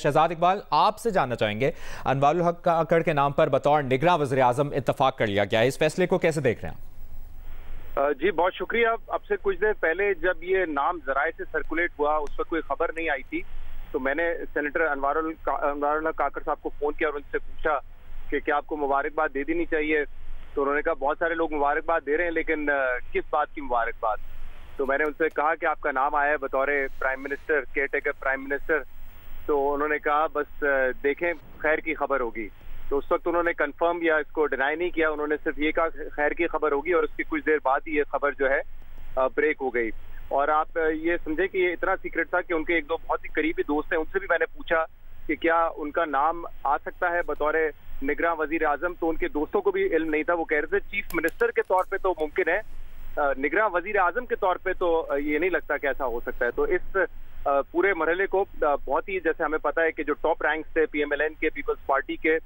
शहजाद इकबाल, आपसे जानना चाहेंगे, अनवारुल हक काकड़ के नाम पर बतौर निगरां वज़ीर-ए-आज़म इत्तफाक कर लिया गया है। इस फैसले को कैसे देख रहे हैं? जी बहुत शुक्रिया। अब से कुछ देर पहले जब ये नाम जराए से सर्कुलेट हुआ, उस वक्त कोई खबर नहीं आई थी, तो मैंने सेनेटर अनवारुल हक काकड़ साहब को फोन किया और उनसे पूछा कि क्या आपको मुबारकबाद दे देनी चाहिए। तो उन्होंने कहा बहुत सारे लोग मुबारकबाद दे रहे हैं, लेकिन किस बात की मुबारकबाद। तो मैंने उनसे कहा कि आपका नाम आया है बतौर prime minister, care taker prime minister. तो उन्होंने कहा बस देखें खैर की खबर होगी। तो उस वक्त उन्होंने कंफर्म या इसको डिनाई नहीं किया, उन्होंने सिर्फ ये कहा खैर की खबर होगी, और उसकी कुछ देर बाद ही ये खबर जो है ब्रेक हो गई। और आप ये समझे कि ये इतना सीक्रेट था कि उनके एक दो बहुत ही करीबी दोस्त हैं, उनसे भी मैंने पूछा कि क्या उनका नाम आ सकता है बतौर निगरां वजीर आजम। तो उनके दोस्तों को भी इल्म नहीं था। वो कह रहे थे चीफ मिनिस्टर के तौर पे तो मुमकिन है, निगरां वजीर आजम के तौर पे तो ये नहीं लगता कि ऐसा हो सकता है। तो इस पूरे मरहले को बहुत ही, जैसे हमें पता है कि जो टॉप रैंक्स थे PMLN के, पीपल्स पार्टी के,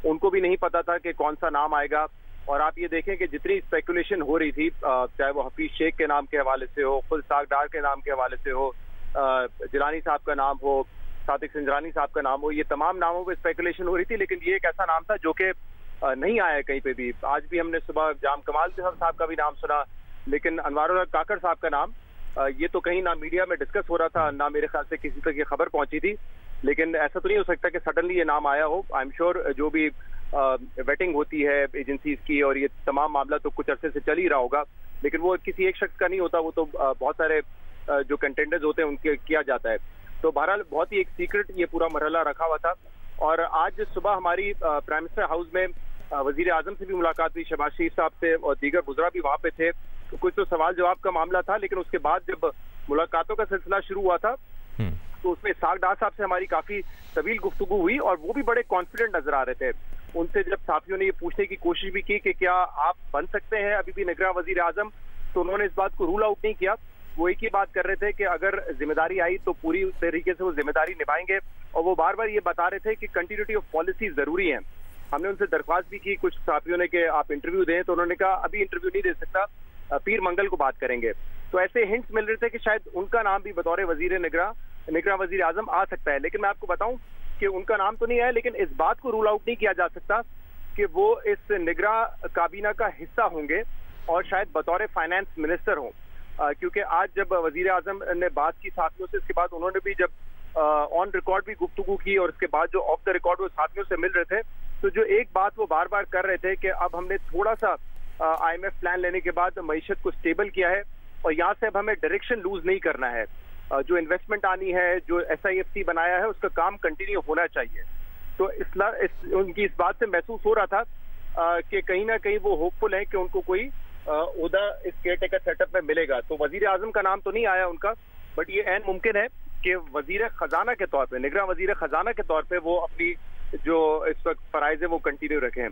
उनको भी नहीं पता था कि कौन सा नाम आएगा। और आप ये देखें कि जितनी स्पेकुलेशन हो रही थी, चाहे वो हफीज शेख के नाम के हवाले से हो, खुद इस्हाक डार के नाम के हवाले से हो, जिलानी साहब का नाम हो, सादिक सिंजरानी साहब का नाम हो, ये तमाम नामों पर स्पेकुलेशन हो रही थी। लेकिन ये एक ऐसा नाम था जो कि नहीं आया कहीं पे भी। आज भी हमने सुबह जाम कमाल साहब का भी नाम सुना, लेकिन अनवारुल हक काकड़ साहब का नाम ये तो कहीं ना मीडिया में डिस्कस हो रहा था, ना मेरे ख्याल से किसी तक ये खबर पहुंची थी। लेकिन ऐसा तो नहीं हो सकता कि सडनली ये नाम आया हो। आई एम श्योर जो भी वेटिंग होती है एजेंसीज की, और ये तमाम मामला तो कुछ अरसे से चल ही रहा होगा, लेकिन वो किसी एक शख्स का नहीं होता, वो तो बहुत सारे जो कंटेंडर्स होते हैं उनके किया जाता है। तो बहरहाल बहुत ही एक सीक्रेट ये पूरा मरहला रखा हुआ था। और आज सुबह हमारी प्राइम मिनिस्टर हाउस में वजीर आजम से भी मुलाकात हुई, शहबाज शरीफ साहब से, और दीगर गुजरा भी वहाँ पे थे। तो कुछ तो सवाल जवाब का मामला था, लेकिन उसके बाद जब मुलाकातों का सिलसिला शुरू हुआ था तो उसमें इस्हाक डार साहब से हमारी काफी तवील गुफ्तगू हुई, और वो भी बड़े कॉन्फिडेंट नजर आ रहे थे। उनसे जब साथियों ने ये पूछने की कोशिश भी की कि क्या आप बन सकते हैं अभी भी निगरां वजीर आजम, तो उन्होंने इस बात को रूल आउट नहीं किया। वो एक ही बात कर रहे थे कि अगर जिम्मेदारी आई तो पूरी तरीके से वो जिम्मेदारी निभाएंगे, और वो बार बार ये बता रहे थे कि कंटिन्यूटी ऑफ पॉलिसी जरूरी है। हमने उनसे दरख्वास्त भी की कुछ साथियों ने कि आप इंटरव्यू दें, तो उन्होंने कहा अभी इंटरव्यू नहीं दे सकता, पीर मंगल को बात करेंगे। तो ऐसे हिंट्स मिल रहे थे कि शायद उनका नाम भी बतौर निगरां वजीर आजम आ सकता है। लेकिन मैं आपको बताऊं कि उनका नाम तो नहीं आया, लेकिन इस बात को रूल आउट नहीं किया जा सकता कि वो इस निगरां काबीना का हिस्सा होंगे और शायद बतौर फाइनेंस मिनिस्टर हों। क्योंकि आज जब वजीर आजम ने बात की साथियों से, इसके बाद उन्होंने भी जब ऑन रिकॉर्ड भी गुफ्तगू की, और इसके बाद जो ऑफ द रिकॉर्ड वो साथियों से मिल रहे थे, तो जो एक बात वो बार बार कर रहे थे कि अब हमने थोड़ा सा IMF प्लान लेने के बाद मईशत को स्टेबल किया है, और यहाँ से अब हमें डायरेक्शन लूज नहीं करना है। जो इन्वेस्टमेंट आनी है, जो SIFC बनाया है, उसका काम कंटिन्यू होना चाहिए। तो उनकी इस बात से महसूस हो रहा था कि कहीं ना कहीं वो होपफुल है कि उनको कोई ओहदा इस केयर टेकर सेटअप में मिलेगा। तो वजीर आजम का नाम तो नहीं आया उनका, बट ये ऐन मुमकिन है कि वजीर खजाना के तौर पे, निगरां वजीर खजाना के तौर पे वो अपनी जो इस वक्त फराइज है वो कंटिन्यू रखें।